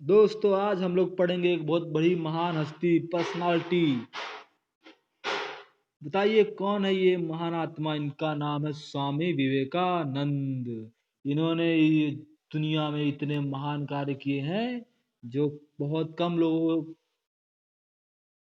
दोस्तों आज हम लोग पढ़ेंगे एक बहुत बड़ी महान हस्ती पर्सनालिटी। बताइए कौन है ये महान आत्मा। इनका नाम है स्वामी विवेकानंद। इन्होंने ये दुनिया में इतने महान कार्य किए हैं जो बहुत कम लोग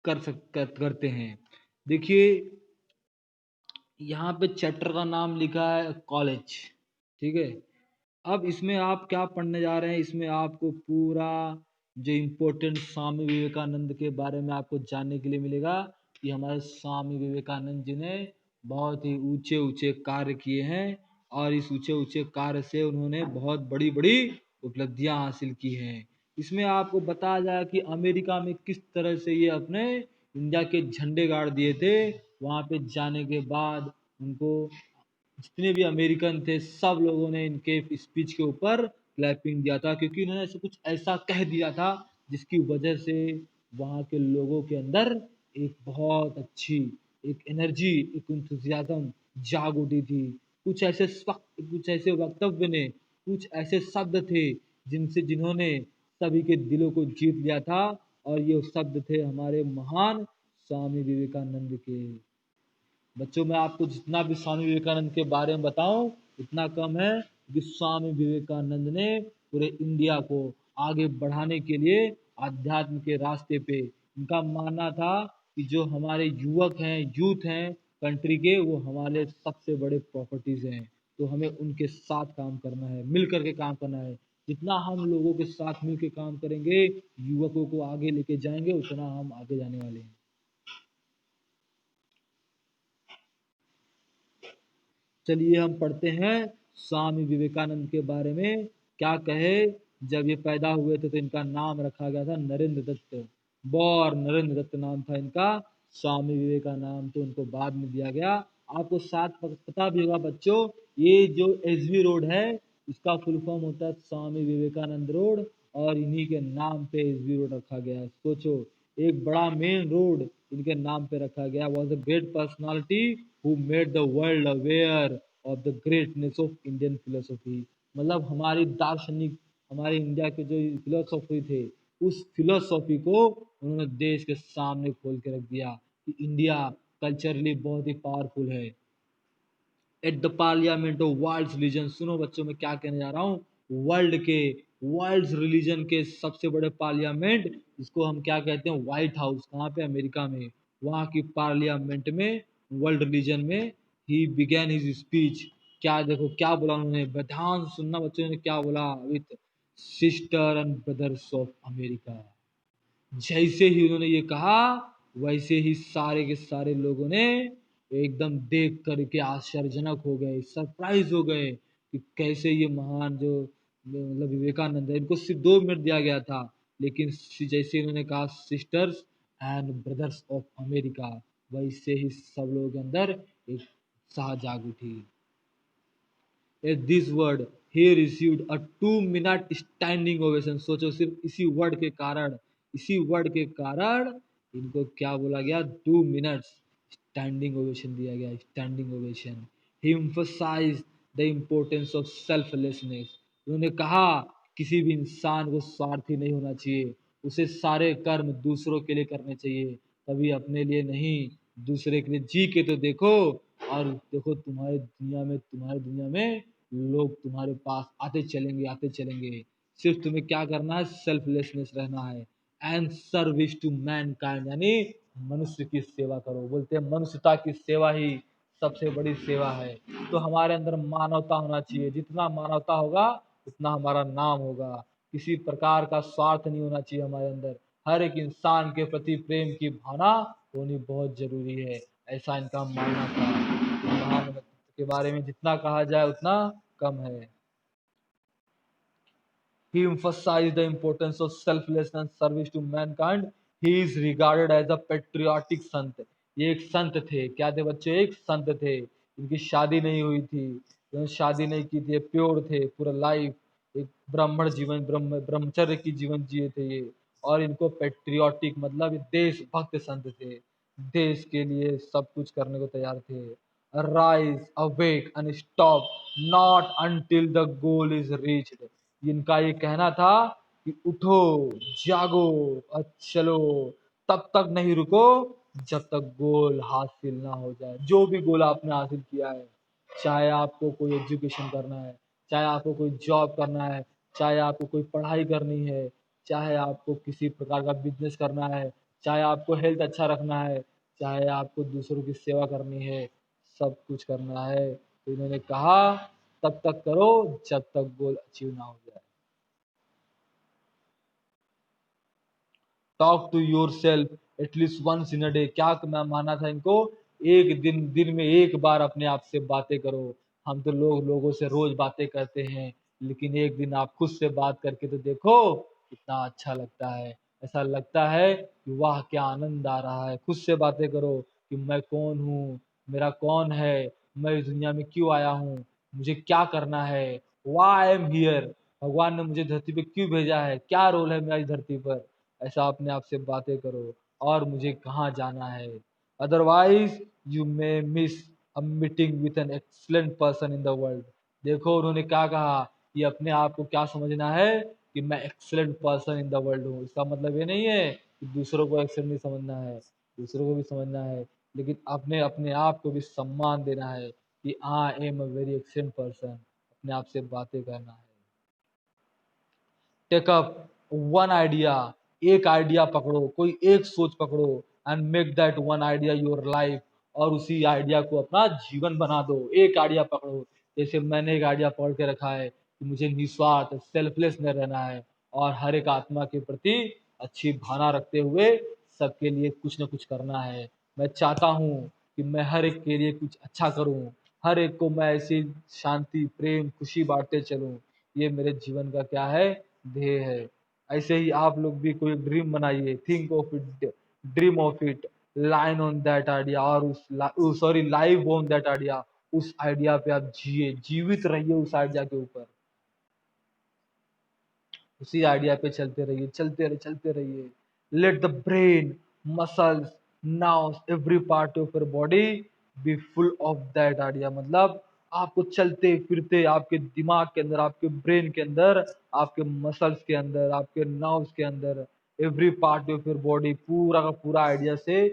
करते हैं। देखिए यहाँ पे चैप्टर का नाम लिखा है कॉलेज। ठीक है, अब इसमें आप क्या पढ़ने जा रहे हैं, इसमें आपको पूरा जो इम्पोर्टेंट स्वामी विवेकानंद के बारे में आपको जानने के लिए मिलेगा कि हमारे स्वामी विवेकानंद जी ने बहुत ही ऊंचे ऊंचे कार्य किए हैं और इस ऊंचे ऊंचे कार्य से उन्होंने बहुत बड़ी बड़ी उपलब्धियां हासिल की हैं। इसमें आपको बताया जाएगा कि अमेरिका में किस तरह से ये अपने इंडिया के झंडे गाड़ दिए थे। वहां पे जाने के बाद उनको जितने भी अमेरिकन थे सब लोगों ने इनके स्पीच के ऊपर क्लैपिंग दिया था, क्योंकि इन्होंने ऐसे कुछ ऐसा कह दिया था जिसकी वजह से वहाँ के लोगों के अंदर एक बहुत अच्छी एक एनर्जी, एक इंथुजियाज्म जाग उठी थी। कुछ ऐसे वक्तव्य ने, कुछ ऐसे शब्द थे जिनसे जिन्होंने सभी के दिलों को जीत लिया था, और ये शब्द थे हमारे महान स्वामी विवेकानंद के। बच्चों मैं आपको जितना भी स्वामी विवेकानंद के बारे में बताऊं उतना कम है, कि स्वामी विवेकानंद ने पूरे इंडिया को आगे बढ़ाने के लिए आध्यात्म के रास्ते पे, इनका मानना था कि जो हमारे युवक हैं, यूथ हैं कंट्री के, वो हमारे सबसे बड़े प्रॉपर्टीज हैं। तो हमें उनके साथ काम करना है, मिल करके काम करना है। जितना हम लोगों के साथ मिल के काम करेंगे, युवकों को आगे लेके जाएंगे, उतना हम आगे जाने वाले हैं। चलिए हम पढ़ते हैं स्वामी विवेकानंद के बारे में। क्या कहे, जब ये पैदा हुए थे तो इनका नाम रखा गया था नरेंद्र दत्त। नरेंद्र दत्त नाम था इनका। स्वामी विवेकानंद नाम तो उनको बाद में दिया गया। आपको साथ पता भी होगा बच्चों, ये जो एसवी रोड है इसका फुल फॉर्म होता है स्वामी विवेकानंद रोड, और इन्हीं के नाम पे एसवी रोड रखा गया है। सोचो, एक बड़ा मेन रोड इनके नाम पे रखा गया। Was a great personality who made the world aware of the greatness of Indian philosophy। मतलब हमारी दार्शनिक, हमारे इंडिया के जो फिलोसॉफी थे, उस फिलोसॉफी को उन्होंने देश के सामने खोल के रख दिया कि इंडिया कल्चरली बहुत ही पावरफुल है। At the parliament of world religion, सुनो बच्चों मैं क्या कहने जा रहा हूँ, वर्ल्ड रिलीजन के सबसे बड़े पार्लियामेंट, इसको हम क्या कहते हैं, व्हाइट हाउस। कहाँ पे, अमेरिका में। वहाँ की पार्लियामेंट में, वर्ल्ड रिलीजन में ही बिगेन हिज स्पीच। क्या देखो क्या बोला उन्होंने, ध्यान से सुनना बच्चों ने क्या बोला, with sister and brothers of America. जैसे ही उन्होंने ये कहा, वैसे ही सारे के सारे लोगों ने एकदम देख करके आश्चर्यजनक हो गए, सरप्राइज हो गए कि कैसे ये महान जो मतलब विवेकानंद है, इनको सिर्फ 2 मिनट दिया गया था, लेकिन जैसे इन्होंने कहा sisters and brothers of America, वैसे ही सब लोगों के अंदर एक उत्साह जाग उठी। At this word he received a 2 minute standing ovation। सोचो सिर्फ इसी वर्ड के कारण इनको क्या बोला गया, 2 मिनट्स स्टैंडिंग ओवेशन दिया गया, standing ovation. He emphasized the importance of selflessness। उन्होंने कहा किसी भी इंसान को स्वार्थी नहीं होना चाहिए, उसे सारे कर्म दूसरों के लिए करने चाहिए, कभी अपने लिए नहीं, दूसरे के लिए जी के तो देखो। और देखो तुम्हारी दुनिया में लोग तुम्हारे पास आते चलेंगे। सिर्फ तुम्हें क्या करना है, सेल्फलेसनेस रहना है। एंड सर्विस टू मैनकाइंड, यानी मनुष्य की सेवा करो। बोलते हैं मनुष्यता की सेवा ही सबसे बड़ी सेवा है। तो हमारे अंदर मानवता होना चाहिए, जितना मानवता होगा उतना हमारा नाम होगा। किसी प्रकार का स्वार्थ नहीं होना चाहिए हमारे अंदर। हर एक इंसान के प्रति प्रेम की भावना होनी बहुत जरूरी है, ऐसा इनका मानना था। महान व्यक्तित्व के बारे में जितना कहा जाए उतना कम है। He emphasized the importance of selflessness and service to mankind। He is regarded as a patriotic संत। ये एक संत थे, क्या थे बच्चे, एक संत थे। इनकी शादी नहीं हुई थी, इन्होंने शादी नहीं की थी, प्योर थे पूरा लाइफ, एक ब्राह्मण जीवन, ब्रह्मचर्य की जीवन जिए थे ये। और इनको पेट्रियाटिक मतलब देशभक्त संत थे, देश के लिए सब कुछ करने को तैयार थे। Rise awake and stop not until the goal is reached. इनका ये कहना था कि उठो, जागो और चलो, तब तक नहीं रुको जब तक गोल हासिल ना हो जाए। जो भी गोल आपने हासिल किया है, चाहे आपको कोई एजुकेशन करना है, चाहे आपको कोई जॉब करना है, चाहे आपको कोई पढ़ाई करनी है, चाहे आपको किसी प्रकार का बिजनेस करना है, चाहे आपको हेल्थ अच्छा रखना है, चाहे आपको दूसरों की सेवा करनी है, सब कुछ करना है तो इन्होंने कहा तब तक करो जब तक गोल अचीव ना हो जाए। Talk to yourself at least once in a day. क्या मैं माना था इनको, एक दिन में एक बार अपने आप से बातें करो। हम तो लोगों से रोज बातें करते हैं, लेकिन एक दिन आप खुद से बात करके तो देखो, कितना अच्छा लगता है। ऐसा लगता है कि वाह क्या आनंद आ रहा है। खुद से बातें करो कि मैं कौन हूँ, मेरा कौन है, मैं इस दुनिया में क्यों आया हूँ, मुझे क्या करना है, वाई आई एम हियर, भगवान ने मुझे धरती पे क्यों भेजा है, क्या रोल है मेरा इस धरती पर। ऐसा अपने आप से बातें करो और मुझे कहाँ जाना है। Otherwise you may miss a meeting with an excellent person in the world. देखो उन्होंने क्या कहा कि अपने आप को क्या समझना है कि मैं excellent person in the world हूँ। इसका मतलब ये नहीं है कि दूसरों को एक्सलेंट नहीं समझना है, दूसरों को भी समझना है, लेकिन अपने अपने आप को भी सम्मान देना है कि I am a very excellent person. अपने आप से बातें करना है। टेक अप वन आइडिया, एक आइडिया पकड़ो, कोई एक सोच पकड़ो and make that one idea your life, और उसी आइडिया को अपना जीवन बना दो। एक आइडिया पकड़ो, जैसे मैंने एक आइडिया पकड़ के रखा है कि मुझे निस्वार्थ सेल्फलेस में रहना है और हर एक आत्मा के प्रति अच्छी भावना रखते हुए सबके लिए कुछ न कुछ करना है। मैं चाहता हूँ कि मैं हर एक के लिए कुछ अच्छा करूँ, हर एक को मैं ऐसी शांति प्रेम खुशी बांटते चलूँ। ये मेरे जीवन का क्या है, ध्येय है। ऐसे ही आप लोग भी कोई ड्रीम बनाइए, think of it, dream of it, line on that idea, और उस sorry live on that idea. उस आइडिया पे आप जिए, जीवित रहिए उस आइडिया के ऊपर, उसी आइडिया पे चलते रहिए, चलते रहिए। Let the brain, muscles, nerves, every part of your body be full of that idea. मतलब आपको चलते फिरते आपके दिमाग के अंदर, आपके ब्रेन के अंदर, आपके मसल्स के अंदर, आपके नर्व्स के अंदर, every part of your body पूरा का पूरा आइडिया से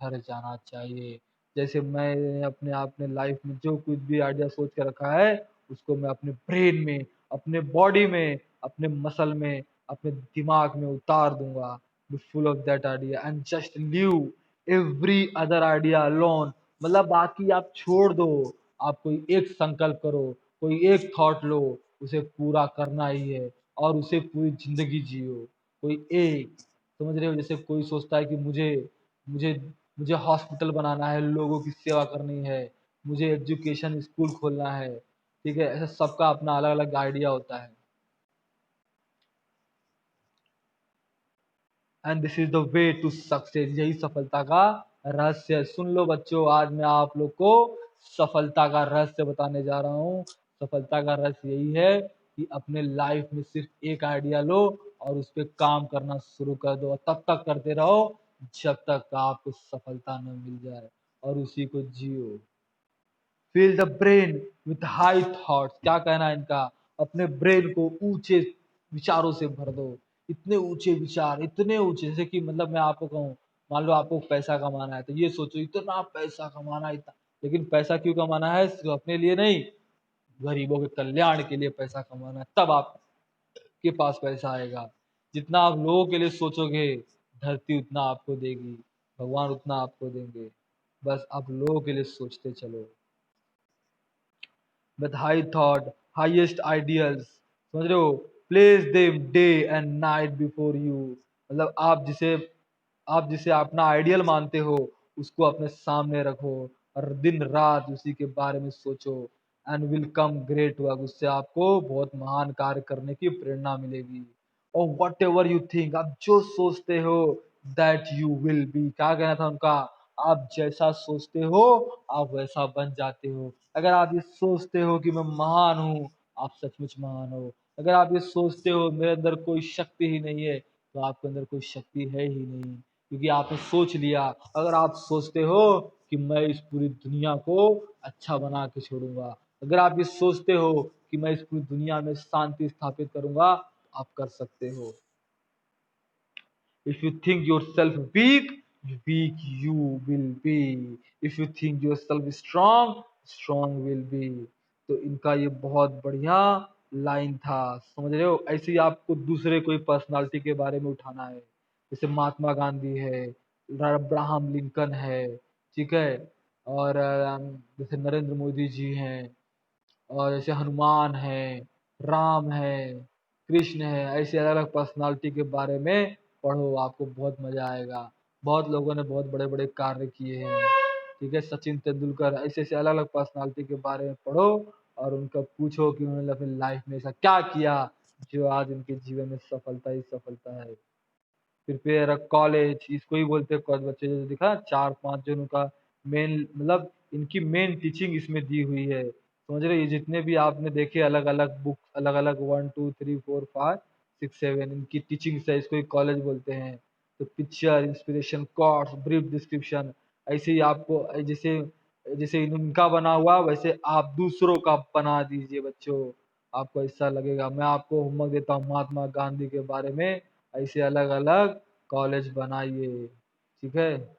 भर जाना चाहिए। जैसे मैं अपने लाइफ में जो कुछ भी आइडिया सोच के रखा है, उसको मैं अपने ब्रेन में, अपने बॉडी में, अपने मसल में, अपने दिमाग में उतार दूंगा। Be full of that idea and just leave every other idea alone. मतलब बाकी आप छोड़ दो, आप कोई एक संकल्प करो, कोई एक थॉट लो, उसे पूरा करना ही है और उसे पूरी जिंदगी जियो। कोई एक, समझ रहे हो, जैसे कोई सोचता है कि मुझे मुझे हॉस्पिटल बनाना है, लोगों की सेवा करनी है, मुझे एजुकेशन स्कूल खोलना है, ठीक है, ऐसा सबका अपना अलग अलग आइडिया होता है। And this is the way to success, यही सफलता का रहस्य है। सुन लो बच्चों, आज मैं आप लोग को सफलता का रहस्य बताने जा रहा हूँ। सफलता का रहस्य यही है कि अपने लाइफ में सिर्फ एक आइडिया लो और उस पर काम करना शुरू कर दो, और तब तक करते रहो जब तक आपको सफलता न मिल जाए, और उसी को जियो। Fill the brain with high thoughts, क्या कहना है इनका, अपने ब्रेन को ऊंचे विचारों से भर दो। इतने ऊंचे विचार, इतने ऊंचे, जैसे कि मतलब मैं आपको कहूँ, मान लो आपको पैसा कमाना है तो ये सोचो इतना पैसा कमाना है, इतना। लेकिन पैसा क्यों कमाना है, सिर्फ अपने लिए नहीं, गरीबों के कल्याण के लिए पैसा कमाना है। तब आपके पास पैसा आएगा। जितना आप लोगों के लिए सोचोगे, धरती उतना आपको देगी, भगवान उतना आपको देंगे। बस आप लोगों के लिए सोचते चलो। with high thought, highest ideals, समझ रहे हो, place them day and night before you. मतलब आप जिसे अपना आइडियल मानते हो, उसको अपने सामने रखो और दिन रात उसी के बारे में सोचो। And will come great work, उससे आपको बहुत महान कार्य करने की प्रेरणा मिलेगी। और वट एवर यू थिंक, आप जो सोचते हो दैट यू विल बी, क्या कहना था उनका, आप जैसा सोचते हो आप वैसा बन जाते हो। अगर आप ये सोचते हो कि मैं महान हूँ, आप सचमुच महान हो। अगर आप ये सोचते हो मेरे अंदर कोई शक्ति ही नहीं है, तो आपके अंदर कोई शक्ति है ही नहीं, क्योंकि आपने सोच लिया। अगर आप सोचते हो कि मैं इस पूरी दुनिया को अच्छा बना के छोड़ूंगा, अगर आप ये सोचते हो कि मैं इस पूरी दुनिया में शांति स्थापित करूंगा, आप कर सकते हो। If you think yourself weak, weak you will be. If you think yourself strong, strong will be. तो इनका ये बहुत बढ़िया लाइन था, समझ रहे हो। ऐसे ही आपको दूसरे कोई पर्सनालिटी के बारे में उठाना है, जैसे महात्मा गांधी है, अब्राहम लिंकन है, ठीक है, और जैसे नरेंद्र मोदी जी हैं, और जैसे हनुमान है, राम है, कृष्ण है, ऐसे अलग अलग पर्सनालिटी के बारे में पढ़ो, आपको बहुत मजा आएगा। बहुत लोगों ने बहुत बड़े बड़े कार्य किए हैं, ठीक है, सचिन तेंदुलकर, ऐसे ऐसे अलग अलग पर्सनालिटी के बारे में पढ़ो और उनका पूछो कि उन्होंने अपनी लाइफ में ऐसा क्या किया जो आज उनके जीवन में सफलता ही सफलता है। प्रिपेयर अ कॉलेज, इसको ही बोलते हैं कॉलेज। बच्चे जो दिखा 4-5 जो उनका मेन, मतलब इनकी मेन टीचिंग इसमें दी हुई है, समझ रहे हो। ये जितने भी आपने देखे अलग अलग बुक, अलग अलग 1 2 3 4 5 6 7 इनकी टीचिंग्स है, इसको ही कॉलेज बोलते हैं। तो picture, inspiration, quotes, brief description, ऐसे ही आपको जैसे जैसे इनका बना हुआ वैसे आप दूसरों का बना दीजिए बच्चों, आपको ऐसा लगेगा। मैं आपको होमवर्क देता हूँ महात्मा गांधी के बारे में, ऐसे अलग अलग कॉलेज बनाइए, ठीक है।